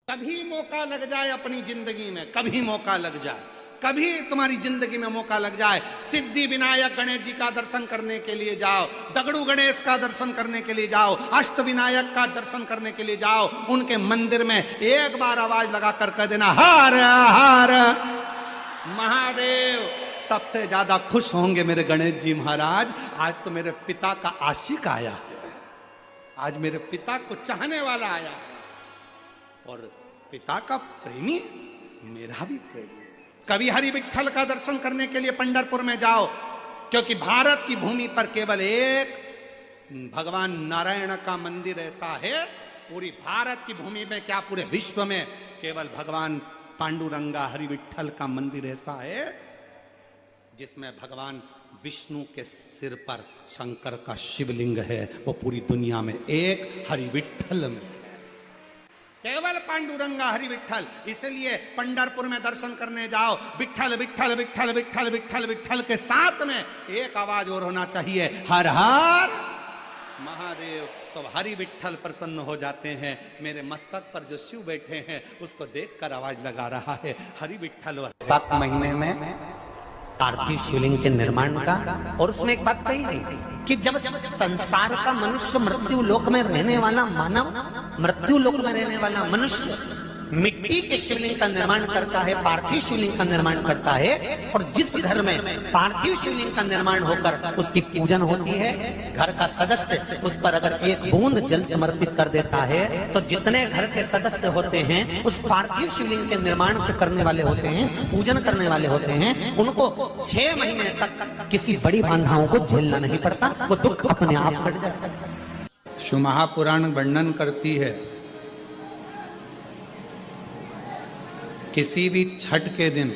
कभी मौका लग जाए अपनी जिंदगी में, कभी मौका लग जाए, कभी तुम्हारी जिंदगी में मौका लग जाए, सिद्धि विनायक गणेश जी का दर्शन करने के लिए जाओ, दगड़ू गणेश का दर्शन करने के लिए जाओ, अष्ट विनायक का दर्शन करने के लिए जाओ, उनके मंदिर में एक बार आवाज लगा कर कह देना हर हर महादेव। सबसे ज्यादा खुश होंगे मेरे गणेश जी महाराज, आज तो मेरे पिता का आशिक आया है, आज मेरे पिता को चाहने वाला आया है, और पिता का प्रेमी मेरा भी प्रेमी। कभी हरि विठ्ठल का दर्शन करने के लिए पंढरपुर में जाओ, क्योंकि भारत की भूमि पर केवल एक भगवान नारायण का मंदिर ऐसा है, पूरी भारत की भूमि में क्या पूरे विश्व में केवल भगवान पांडुरंगा हरि विठ्ठल का मंदिर ऐसा है जिसमें भगवान विष्णु के सिर पर शंकर का शिवलिंग है, वो पूरी दुनिया में एक हरि विठ्ठल में, केवल पांडुरंगा हरि विठ्ठल। इसलिए पंढरपुर में दर्शन करने जाओ, विठ्ठल विठ्ठल विठ्ठल विठ्ठल विठ्ठल विठ्ठल के साथ में एक आवाज और होना चाहिए, हर हर महादेव। तो हरि विठ्ठल प्रसन्न हो जाते हैं। मेरे मस्तक पर जो शिव बैठे हैं उसको देखकर आवाज लगा रहा है हरि विठ्ठल। 7 महीने में पार्थिव शिवलिंग के निर्माण का, और उसमें एक बात कही गई कि जब संसार का मनुष्य, मृत्यु लोक में रहने वाला मानव, मृत्यु लोक में रहने वाला मनुष्य मिट्टी के शिवलिंग का निर्माण करता है, पार्थिव शिवलिंग का निर्माण करता है, और जिस घर में पार्थिव शिवलिंग का निर्माण होकर उसकी पूजन होती है, घर का सदस्य उस पर अगर एक बूंद जल समर्पित कर देता है तो जितने घर के सदस्य होते हैं उस पार्थिव शिवलिंग के निर्माण को करने वाले होते हैं, पूजन करने वाले होते हैं, उनको 6 महीने तक किसी बड़ी बाधाओं को झेलना नहीं पड़ता, वो दुख अपने आप कट जाता है। शिव महापुराण वर्णन करती है किसी भी छठ के दिन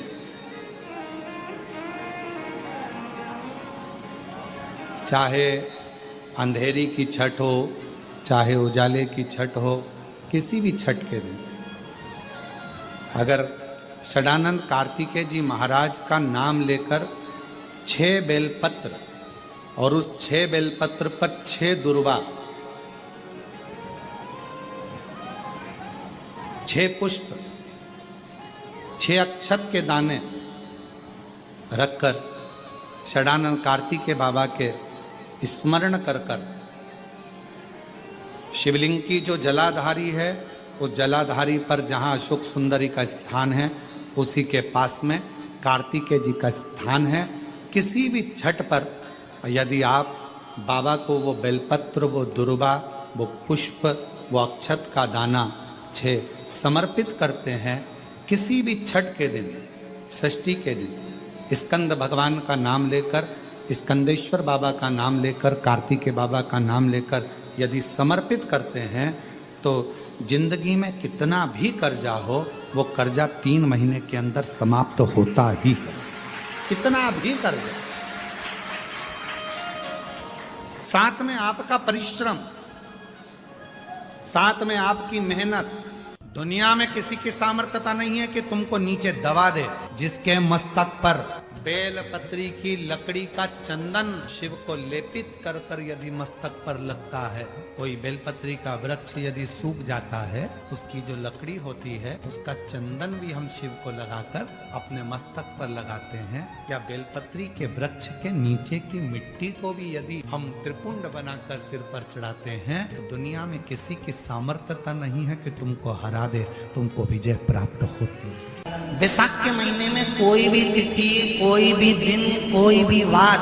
चाहे अंधेरी की छठ हो, चाहे उजाले की छठ हो, किसी भी छठ के दिन अगर षडानंद कार्तिकेय जी महाराज का नाम लेकर 6 बेलपत्र और उस 6 बेलपत्र पर 6 दुर्वा, 6 पुष्प, 6 अक्षत के दाने रखकर षडानंद कार्तिकेय बाबा के स्मरण कर कर शिवलिंग की जो जलाधारी है, उस जलाधारी पर जहाँ अशोक सुंदरी का स्थान है उसी के पास में कार्तिकेय जी का स्थान है। किसी भी छठ पर यदि आप बाबा को वो बेलपत्र, वो दुर्वा, वो पुष्प, वो अक्षत का दाना 6 समर्पित करते हैं, किसी भी छठ के दिन, षष्ठी के दिन स्कंद भगवान का नाम लेकर, स्कंदेश्वर बाबा का नाम लेकर, कार्तिकेय बाबा का नाम लेकर यदि समर्पित करते हैं तो जिंदगी में कितना भी कर्जा हो वो कर्जा 3 महीने के अंदर समाप्त होता ही है। कितना भी कर्जा, साथ में आपका परिश्रम, साथ में आपकी मेहनत। दुनिया में किसी की सामर्थ्यता नहीं है कि तुमको नीचे दबा दे। जिसके मस्तक पर बेलपत्री की लकड़ी का चंदन शिव को लेपित कर कर यदि मस्तक पर लगता है, कोई बेलपत्री का वृक्ष यदि सूख जाता है, उसकी जो लकड़ी होती है उसका चंदन भी हम शिव को लगाकर अपने मस्तक पर लगाते हैं, या बेलपत्री के वृक्ष के नीचे की मिट्टी को भी यदि हम त्रिपुंड बनाकर सिर पर चढ़ाते हैं तो दुनिया में किसी की सामर्थ्यता नहीं है कि तुमको हरा दे, तुमको विजय प्राप्त होती है। बैसाख के महीने में कोई भी तिथि, कोई भी दिन, कोई भी वार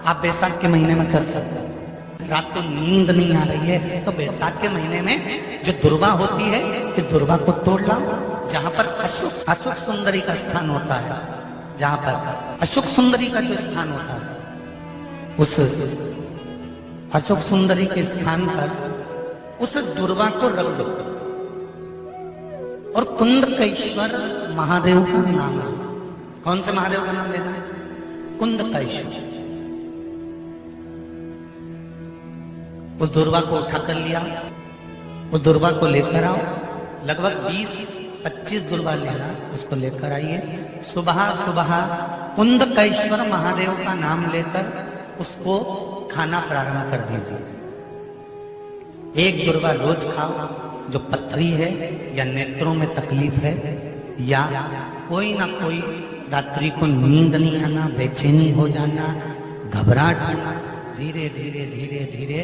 आप बैसाख के महीने में कर सकते हैं। रात को नींद नहीं आ रही है तो बैसाख के महीने में जो दुर्वा होती है, इस दुर्वा को तोड़ लाओ। जहां पर अशोक सुंदरी का स्थान होता है, जहां पर अशोक सुंदरी का जो स्थान होता है, उस अशोक सुंदरी के स्थान पर उस दुर्वा को रख दो और कुंदकेश्वर महादेव का नाम है। कौन से महादेव का नाम लेना है? कुंदकेश्वर। उस दुर्वा को उठा कर लिया, उस दुर्वा को लेकर आओ, लगभग 20-25 दुर्वा लेना, उसको लेकर आइए। सुबह सुबह कुंदकेश्वर महादेव का नाम लेकर उसको खाना प्रारंभ कर दीजिए। 1 दुर्वा रोज खाओ, जो पथरी है या नेत्रों में तकलीफ है या कोई ना कोई रात्रि को नींद नहीं आना, बेचैनी हो जाना, घबराहट होना, धीरे धीरे धीरे धीरे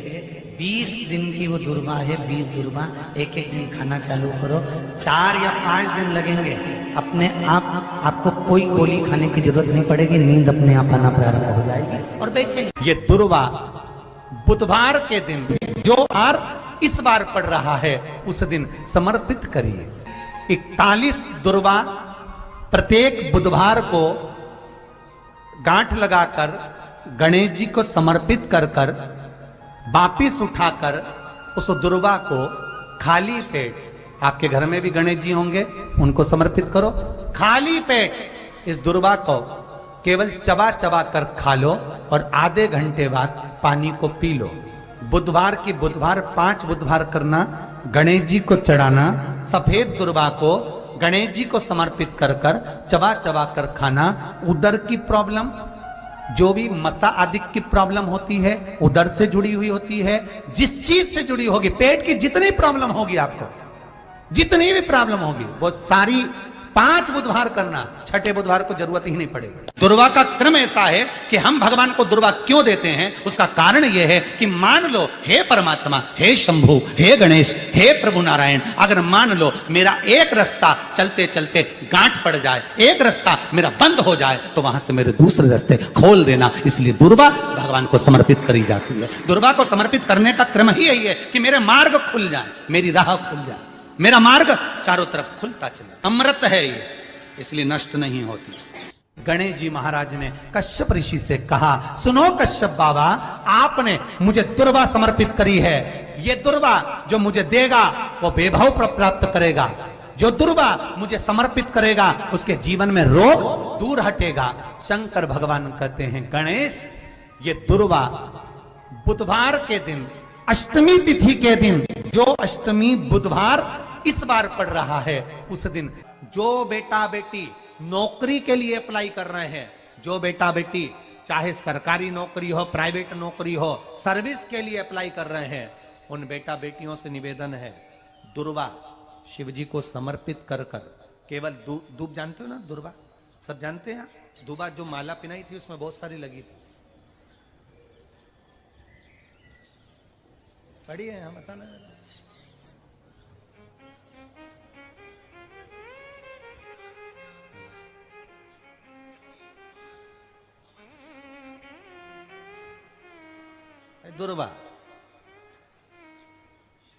20 दिन की वो दुर्वा है, 20 दुर्वा एक एक दिन खाना चालू करो, 4 या 5 दिन लगेंगे, अपने आप आपको कोई गोली खाने की जरूरत नहीं पड़ेगी, नींद अपने आप आना प्रारंभ हो जाएगी और बेचैनी। ये दुर्वा बुधवार के दिन जो बार इस बार पड़ रहा है उस दिन समर्पित करिए। 41 दुर्वा प्रत्येक बुधवार को गांठ लगाकर गणेश जी को समर्पित कर कर वापिस उठाकर उस दुर्वा को खाली पेट, आपके घर में भी गणेश जी होंगे, उनको समर्पित करो। खाली पेट इस दुर्वा को केवल चबा चबा कर खा लो और आधे घंटे बाद पानी को पी लो। बुधवार की बुधवार 5 बुधवार करना, गणेश जी को चढ़ाना, सफेद दुर्वा को गणेश जी को समर्पित कर कर चबा चबा कर खाना। उदर की प्रॉब्लम, जो भी मसा आदि की प्रॉब्लम होती है उदर से जुड़ी हुई होती है, जिस चीज से जुड़ी होगी, पेट की जितनी प्रॉब्लम होगी, आपको जितनी भी प्रॉब्लम होगी वो सारी 5 बुधवार करना, 6ठे बुधवार को जरूरत ही नहीं पड़ेगी। दुर्वा का क्रम ऐसा है कि हम भगवान को दुर्वा क्यों देते हैं, उसका कारण यह है कि मान लो हे परमात्मा, हे शंभु, हे गणेश, हे प्रभु नारायण, अगर मान लो मेरा एक रास्ता चलते चलते गांठ पड़ जाए, एक रास्ता मेरा बंद हो जाए, तो वहां से मेरे दूसरे रास्ते खोल देना। इसलिए दुर्वा भगवान को समर्पित करी जाती है। दुर्वा को समर्पित करने का क्रम ही यही है कि मेरे मार्ग खुल जाए, मेरी राह खुल जाए, मेरा मार्ग चारों तरफ खुलता चले। अमृत है ये, इसलिए नष्ट नहीं होती। गणेश जी महाराज ने कश्यप ऋषि से कहा, सुनो कश्यप बाबा, आपने मुझे दुर्वा समर्पित करी है, ये दुर्वा जो मुझे देगा वो वैभव प्राप्त करेगा, जो दुर्वा मुझे समर्पित करेगा उसके जीवन में रोग दूर हटेगा। शंकर भगवान कहते हैं, गणेश ये दुर्वा बुधवार के दिन, अष्टमी तिथि के दिन, जो अष्टमी बुधवार इस बार पड़ रहा है, उस दिन जो बेटा बेटी नौकरी के लिए अप्लाई कर रहे हैं, जो बेटा बेटी चाहे सरकारी नौकरी हो, प्राइवेट नौकरी हो, सर्विस के लिए अप्लाई कर रहे हैं, उन बेटा बेटियों से निवेदन है, दुर्वा शिव जी को समर्पित कर कर, केवल दूब जानते हो ना, दुर्वा सब जानते हैं, दुर्वा जो माला पिनाई थी उसमें बहुत सारी लगी थी, पढ़ी है, हम बताना। दुर्वा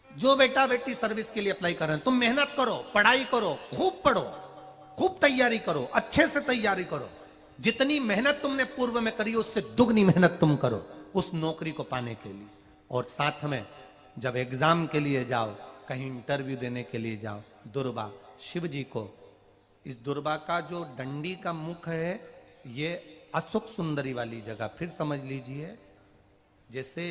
जो बेटा बेटी सर्विस के लिए अप्लाई कर रहे हैं, तुम मेहनत करो, पढ़ाई करो, खूब पढ़ो, खूब तैयारी करो, अच्छे से तैयारी करो, जितनी मेहनत तुमने पूर्व में करी उससे दुगनी मेहनत तुम करो उस नौकरी को पाने के लिए। और साथ में जब एग्जाम के लिए जाओ, कहीं इंटरव्यू देने के लिए जाओ, दुर्वा शिव जी को, इस दुर्वा का जो डंडी का मुख है ये अशोक सुंदरी वाली जगह, फिर समझ लीजिए, जैसे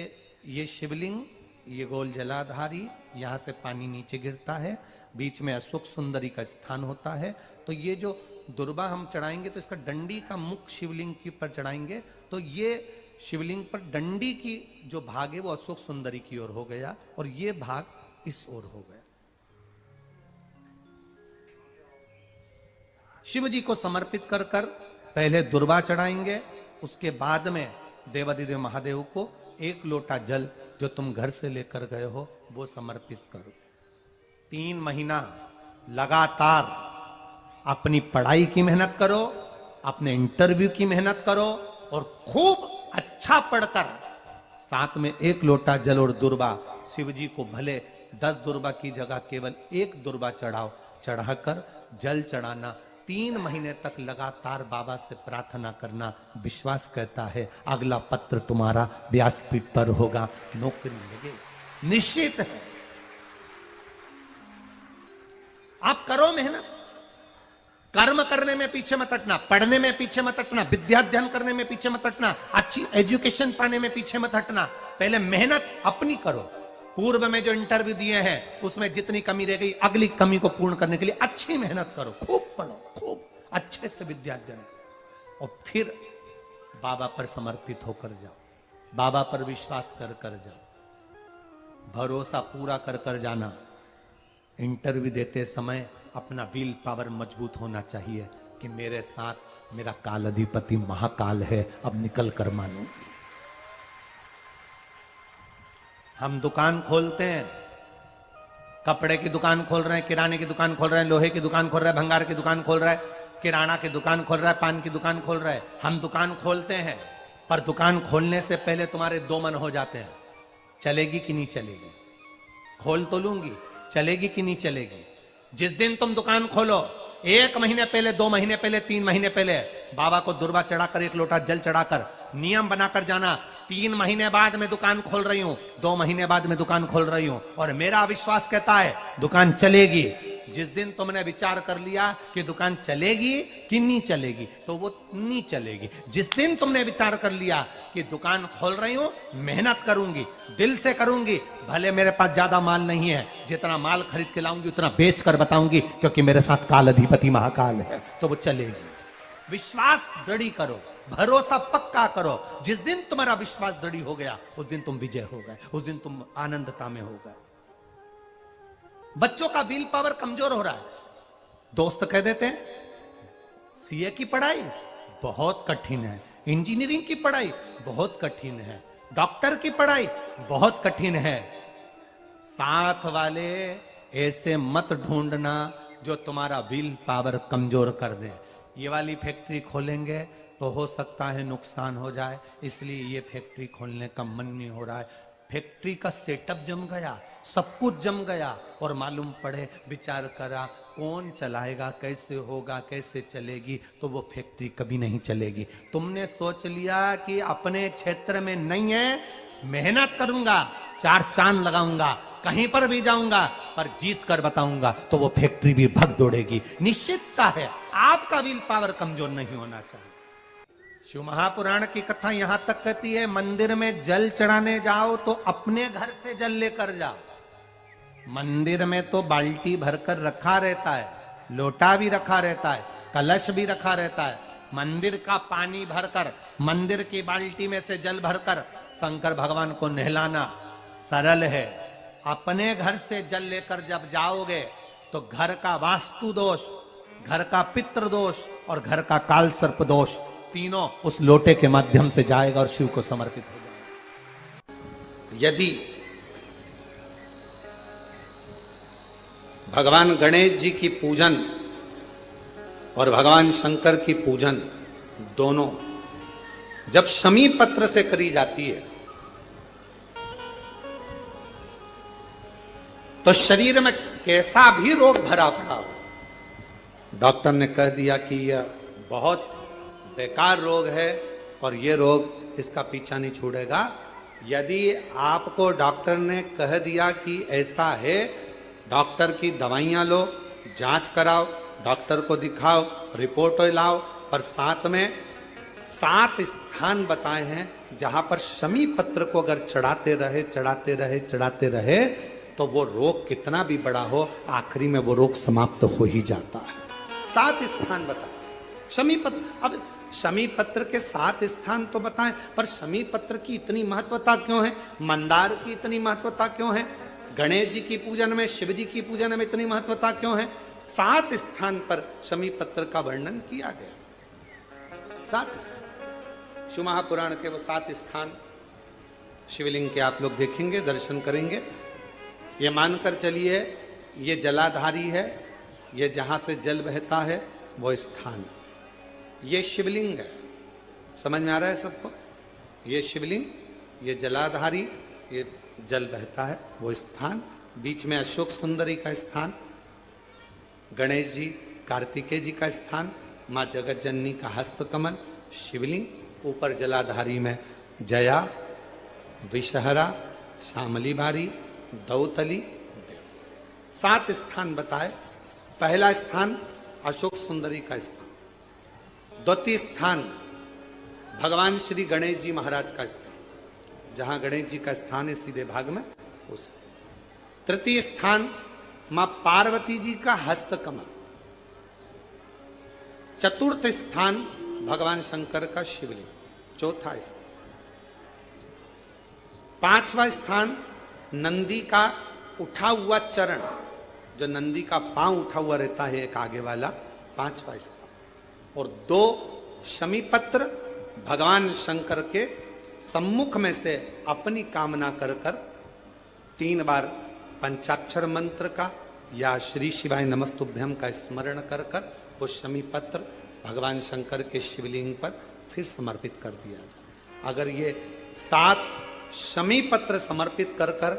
ये शिवलिंग, ये गोल जलाधारी, यहां से पानी नीचे गिरता है, बीच में अशोक सुंदरी का स्थान होता है, तो ये जो दुर्वा हम चढ़ाएंगे तो इसका डंडी का मुख शिवलिंग के पर चढ़ाएंगे, तो ये शिवलिंग पर डंडी की जो भाग है वो अशोक सुंदरी की ओर हो गया और ये भाग इस ओर हो गया। शिव जी को समर्पित कर कर पहले दुर्वा चढ़ाएंगे, उसके बाद में देवाधिदेव महादेव को 1 लोटा जल जो तुम घर से लेकर गए हो वो समर्पित करो। 3 महीना लगातार अपनी पढ़ाई की मेहनत करो, अपने इंटरव्यू की मेहनत करो और खूब अच्छा पढ़कर साथ में 1 लोटा जल और दुर्वा, शिव जी को भले 10 दुर्वा की जगह केवल 1 दुर्वा चढ़ाओ, चढ़ाकर जल चढ़ाना, 3 महीने तक लगातार बाबा से प्रार्थना करना। विश्वास कहता है अगला पत्र तुम्हारा व्यासपीठ पर होगा, नौकरी लगेगी, निश्चित है। आप करो मेहनत, कर्म करने में पीछे मत हटना, पढ़ने में पीछे मत हटना, विद्या अध्ययन करने में पीछे मत हटना, अच्छी एजुकेशन पाने में पीछे मत हटना, पहले मेहनत अपनी करो। पूर्व में जो इंटरव्यू दिए हैं उसमें जितनी कमी रह गई, अगली कमी को पूर्ण करने के लिए अच्छी मेहनत करो, खूब पढ़ो, खूब अच्छे से विद्या अध्ययन करो और फिर बाबा पर समर्पित होकर जाओ, बाबा पर विश्वास कर कर जाओ, भरोसा पूरा कर कर जाना। इंटरव्यू देते समय अपना विल पावर मजबूत होना चाहिए कि मेरे साथ मेरा काल अधिपति महाकाल है, अब निकल कर मानू। हम दुकान खोलते हैं, कपड़े की दुकान खोल रहे हैं, किराने की दुकान खोल रहे हैं, लोहे की दुकान खोल रहे हैं, भंगार की दुकान खोल रहा है, किराना की दुकान खोल रहा है, पान की दुकान खोल रहा है। हम दुकान खोलते हैं, पर दुकान खोलने से पहले तुम्हारे दो मन हो जाते हैं, चलेगी कि नहीं चलेगी। खोल तो लूंगी, चलेगी कि नहीं चलेगी। जिस दिन तुम दुकान खोलो, 1 महीने पहले, 2 महीने पहले, 3 महीने पहले बाबा को दुर्वा चढ़ाकर, 1 लोटा जल चढ़ाकर नियम बनाकर जाना, 3 महीने बाद मैं दुकान खोल रही हूं, 2 महीने बाद मैं दुकान खोल रही हूं, और मेरा विश्वास कहता है दुकान चलेगी। जिस दिन तुमने विचार कर लिया कि दुकान चलेगी कि नहीं चलेगी, तो वो नहीं चलेगी। जिस दिन तुमने विचार कर लिया कि दुकान खोल रही हूं, मेहनत करूंगी, दिल से करूंगी, भले मेरे पास ज्यादा माल नहीं है, जितना माल खरीद के लाऊंगी उतना बेच कर बताऊंगी, क्योंकि मेरे साथ काल अधिपति महाकाल है, तो वो चलेगी। विश्वास दृढ़ करो, भरोसा पक्का करो। जिस दिन तुम्हारा विश्वास दृढ़ हो गया, उस दिन तुम विजय हो गए, उस दिन तुम आनंदता में हो गए। बच्चों का विल पावर कमजोर हो रहा है। दोस्त कह देते हैं सीए की पढ़ाई बहुत कठिन है, इंजीनियरिंग की पढ़ाई बहुत कठिन है, डॉक्टर की पढ़ाई बहुत कठिन है। साथ वाले ऐसे मत ढूंढना जो तुम्हारा विल पावर कमजोर कर दे। ये वाली फैक्ट्री खोलेंगे तो हो सकता है नुकसान हो जाए, इसलिए ये फैक्ट्री खोलने का मन नहीं हो रहा है। फैक्ट्री का सेटअप जम गया, सब कुछ जम गया, और मालूम पड़े, विचार करा कौन चलाएगा, कैसे होगा, कैसे चलेगी, तो वो फैक्ट्री कभी नहीं चलेगी। तुमने सोच लिया कि अपने क्षेत्र में नहीं है, मेहनत करूंगा, 4 चांद लगाऊंगा, कहीं पर भी जाऊंगा, पर जीत कर बताऊंगा, तो वो फैक्ट्री भी भग दौड़ेगी। निश्चितता है, आपका विल पावर कमजोर नहीं होना चाहिए। शिव महापुराण की कथा यहां तक कहती है, मंदिर में जल चढ़ाने जाओ तो अपने घर से जल लेकर जाओ। मंदिर में तो बाल्टी भरकर रखा रहता है, लोटा भी रखा रहता है, कलश भी रखा रहता है। मंदिर का पानी भरकर, मंदिर की बाल्टी में से जल भरकर शंकर भगवान को नहलाना सरल है। अपने घर से जल लेकर जब जाओगे तो घर का वास्तु दोष, घर का पितृ दोष और घर का काल सर्प दोष तीनों उस लोटे के माध्यम से जाएगा और शिव को समर्पित हो जाएगा। यदि भगवान गणेश जी की पूजन और भगवान शंकर की पूजन दोनों जब शमी पत्र से करी जाती है, तो शरीर में कैसा भी रोग भरा पड़ा हो, डॉक्टर ने कह दिया कि यह बहुत बेकार रोग है और ये रोग इसका पीछा नहीं छोड़ेगा। यदि आपको डॉक्टर ने कह दिया कि ऐसा है, डॉक्टर की दवाइयां लो, जांच कराओ, डॉक्टर को दिखाओ, रिपोर्ट लाओ, पर साथ में 7 स्थान बताए हैं जहां पर शमी पत्र को अगर चढ़ाते रहे चढ़ाते रहे चढ़ाते रहे तो वो रोग कितना भी बड़ा हो, आखिरी में वो रोग समाप्त हो ही जाता है। 7 स्थान बताए शमी पत्र। अब शमी पत्र के 7 स्थान तो बताएं, पर शमी पत्र की इतनी महत्वता क्यों है, मंदार की इतनी महत्वता क्यों है, गणेश जी की पूजन में, शिव जी की पूजन में इतनी महत्वता क्यों है? 7 स्थान पर शमी पत्र का वर्णन किया गया। 7 स्थान शिव महापुराण के वो 7 स्थान शिवलिंग के आप लोग देखेंगे, दर्शन करेंगे। ये मानकर चलिए ये जलाधारी है, ये जहां से जल बहता है वो स्थान, ये शिवलिंग है। समझ में आ रहा है सबको? ये शिवलिंग, ये जलाधारी, ये जल बहता है वो स्थान, बीच में अशोक सुंदरी का स्थान, गणेश जी कार्तिकेय जी का स्थान, माँ जगत जननी का हस्तकमल, शिवलिंग, ऊपर जलाधारी में जया, विषहरा, शामली बारी, दौतली, 7 स्थान बताए। पहला स्थान अशोक सुंदरी का स्थान, द्वितीय स्थान भगवान श्री गणेश जी महाराज का स्थान, जहां गणेश जी का स्थान है सीधे भाग में उस। तृतीय स्थान मां पार्वती जी का हस्तकमल। चतुर्थ स्थान भगवान शंकर का शिवलिंग। चौथा स्थान, 5वां स्थान नंदी का उठा हुआ चरण, जो नंदी का पांव उठा हुआ रहता है, एक आगे वाला, 5वां स्तंभ, और 2 शमी पत्र भगवान शंकर के सम्मुख में से अपनी कामना कर कर 3 बार पंचाक्षर मंत्र का या श्री शिवाय नमस्तुभ्यम का स्मरण कर कर वो शमी पत्र भगवान शंकर के शिवलिंग पर फिर समर्पित कर दिया जाए। अगर ये 7 शमी पत्र समर्पित कर कर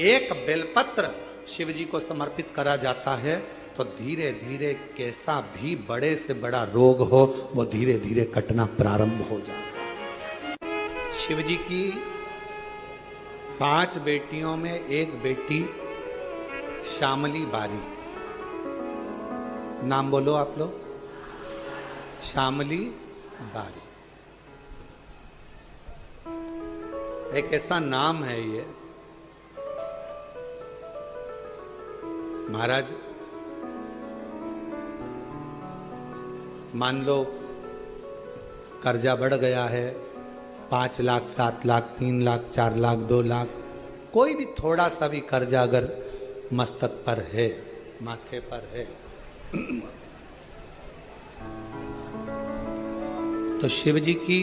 1 बेलपत्र शिव जी को समर्पित करा जाता है तो धीरे धीरे कैसा भी बड़े से बड़ा रोग हो वो धीरे धीरे कटना प्रारंभ हो जाता है। शिव जी की 5 बेटियों में एक बेटी श्यामली बारी, नाम बोलो आप लोग, श्यामली बारी। एक ऐसा नाम है ये, महाराज मान लो कर्जा बढ़ गया है, 5 लाख, 7 लाख, 3 लाख, 4 लाख, 2 लाख, कोई भी थोड़ा सा भी कर्जा अगर मस्तक पर है, माथे पर है, तो शिव जी की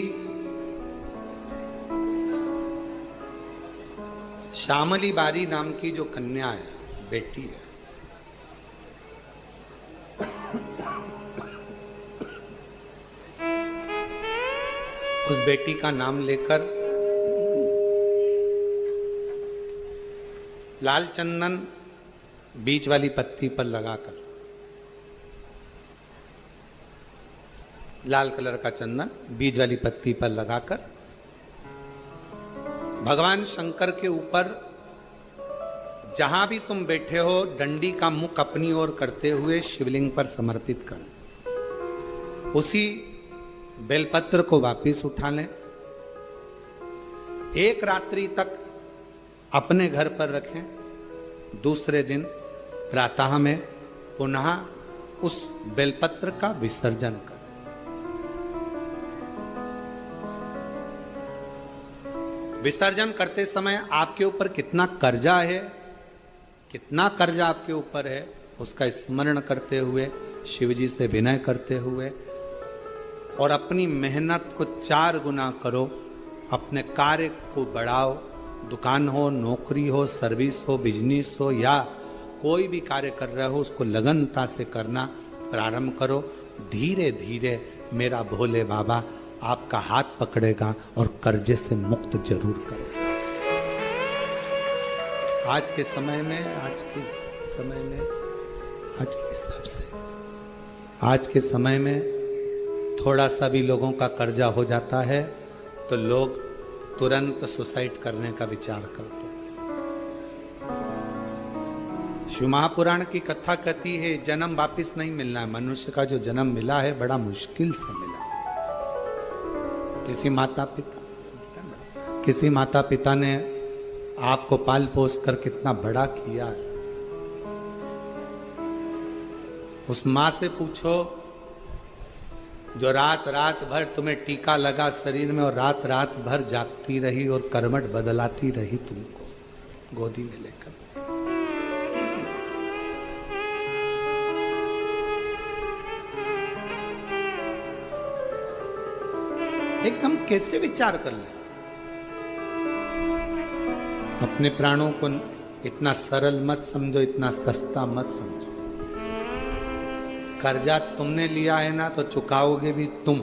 श्यामली बारी नाम की जो कन्या है, बेटी है, उस बेटी का नाम लेकर लाल चंदन बीच वाली पत्ती पर लगाकर, लाल कलर का चंदन बीज वाली पत्ती पर लगाकर भगवान शंकर के ऊपर जहां भी तुम बैठे हो डंडी का मुख अपनी ओर करते हुए शिवलिंग पर समर्पित कर उसी बेलपत्र को वापिस उठा लें। 1 रात्रि तक अपने घर पर रखें। दूसरे दिन प्रातः में पुनः उस बेलपत्र का विसर्जन करें। विसर्जन करते समय आपके ऊपर कितना कर्जा है, कितना कर्जा आपके ऊपर है, उसका स्मरण करते हुए, शिव जी से विनय करते हुए और अपनी मेहनत को 4 गुना करो। अपने कार्य को बढ़ाओ, दुकान हो, नौकरी हो, सर्विस हो, बिजनेस हो या कोई भी कार्य कर रहे हो उसको लगनता से करना प्रारंभ करो। धीरे धीरे मेरा भोले बाबा आपका हाथ पकड़ेगा और कर्जे से मुक्त जरूर करेगा। आज के समय में, आज के हिसाब से, आज के समय में थोड़ा सा भी लोगों का कर्जा हो जाता है तो लोग तुरंत सुसाइड करने का विचार करते हैं। शिव महापुराण की कथा कहती है जन्म वापिस नहीं मिलना है। मनुष्य का जो जन्म मिला है बड़ा मुश्किल से मिला। किसी माता पिता ने आपको पाल पोस कर कितना बड़ा किया है। उस माँ से पूछो जो रात रात भर तुम्हें टीका लगा शरीर में और रात रात भर जागती रही और करवट बदलाती रही तुमको गोदी में लेकर। एकदम कैसे विचार कर ले। अपने प्राणों को इतना सरल मत समझो, इतना सस्ता मत समझो। कर्जा तुमने लिया है ना तो चुकाओगे भी तुम।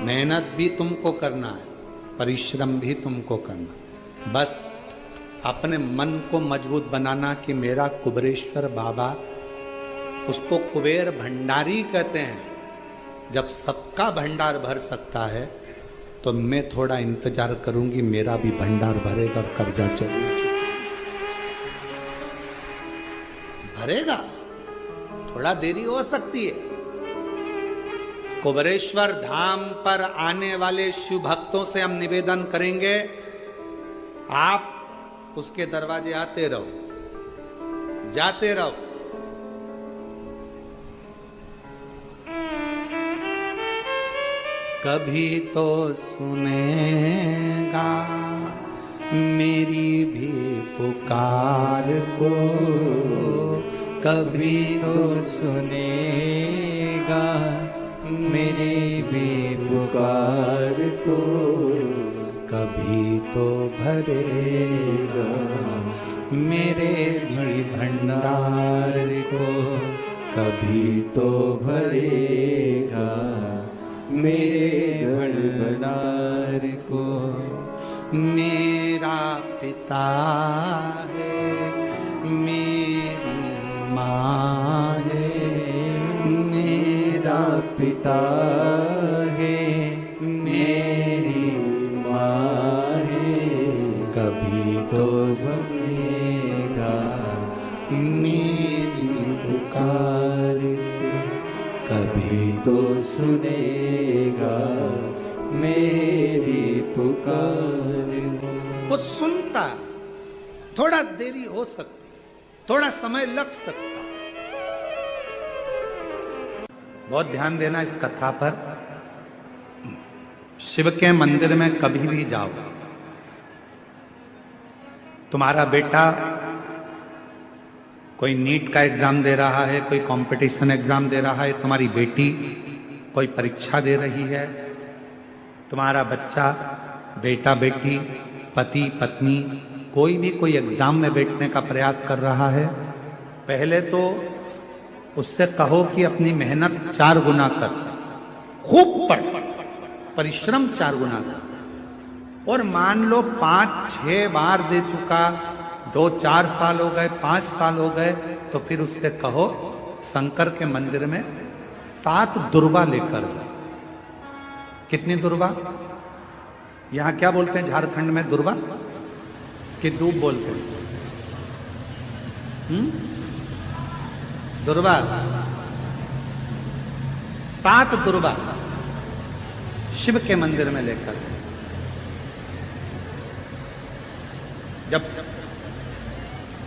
मेहनत भी तुमको करना है, परिश्रम भी तुमको करना। बस अपने मन को मजबूत बनाना कि मेरा कुबेरेश्वर बाबा, उसको कुबेर भंडारी कहते हैं। जब सबका भंडार भर सकता है तो मैं थोड़ा इंतजार करूंगी, मेरा भी भंडार भरेगा और कर्जा जरूर भरेगा। थोड़ा देरी हो सकती है। कुबेरेश्वर धाम पर आने वाले शिव भक्तों से हम निवेदन करेंगे, आप उसके दरवाजे आते रहो, जाते रहो। कभी तो सुनेगा मेरी भी पुकार को कभी तो सुनेगा, मेरी भी पुकार तो कभी तो भरेगा, मेरे भी भंडार को कभी तो भरेगा, मेरे भंडार को। मेरा पिता है, मेरी माँ है, मेरा पिता है, मेरी माँ है, कभी तो सुनेगा, मेरी पुकार कभी तो सुनेगा, मेरी पुकार। वो सुनता, थोड़ा देरी हो सकती, थोड़ा समय लग सकता। बहुत ध्यान देना इस कथा पर। शिव के मंदिर में कभी भी जाओ, तुम्हारा बेटा कोई नीट का एग्जाम दे रहा है, कोई कंपटीशन एग्जाम दे रहा है, तुम्हारी बेटी कोई परीक्षा दे रही है, तुम्हारा बच्चा, बेटा बेटी, पति पत्नी, कोई भी कोई एग्जाम में बैठने का प्रयास कर रहा है, पहले तो उससे कहो कि अपनी मेहनत 4 गुना कर, खूब पढ़, परिश्रम 4 गुना कर। और मान लो 5-6 बार दे चुका, 2-4 साल हो गए, 5 साल हो गए, तो फिर उससे कहो शंकर के मंदिर में 7 दुर्वा लेकर। कितनी दुर्वा? यहां क्या बोलते हैं झारखंड में? दुर्वा कि दूब बोलते हैं? दुर्वा। 7 दुर्वा शिव के मंदिर में लेकर, जब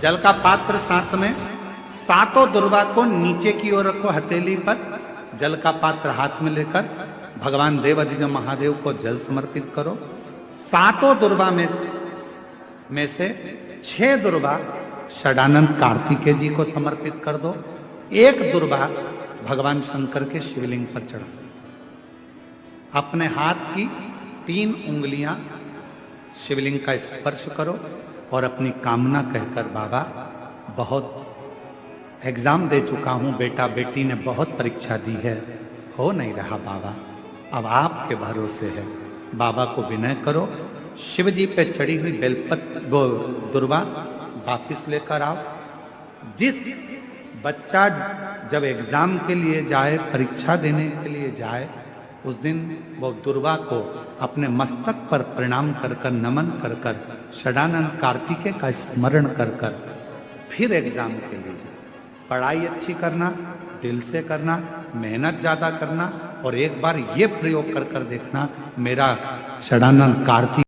जल का पात्र साथ में, 7 दुर्वा को नीचे की ओर रखो हथेली पर, जल का पात्र हाथ में लेकर भगवान देवाधिदेव महादेव को जल समर्पित करो। 7 दुर्वा में से 6 दुर्वा षडानंद कार्तिकेय जी को समर्पित कर दो, 1 दुर्वा भगवान शंकर के शिवलिंग पर चढ़ा। अपने हाथ की 3 उंगलियां शिवलिंग का स्पर्श करो और अपनी कामना कहकर, बाबा बहुत एग्जाम दे चुका हूं, बेटा बेटी ने बहुत परीक्षा दी है, हो नहीं रहा बाबा, अब आपके भरोसे है। बाबा को विनय करो, शिव जी पे चढ़ी हुई बेलपत्र दुर्वा वापिस लेकर आओ। जिस बच्चा जब एग्जाम के लिए जाए, परीक्षा देने के लिए जाए, उस दिन वो दुर्वा को अपने मस्तक पर प्रणाम कर कर, नमन कर कर, षडानंद कार्तिकेय का स्मरण कर कर फिर एग्जाम के लिए जाए। पढ़ाई अच्छी करना, दिल से करना, मेहनत ज्यादा करना, और एक बार ये प्रयोग कर कर देखना, मेरा षडानंद कार्तिक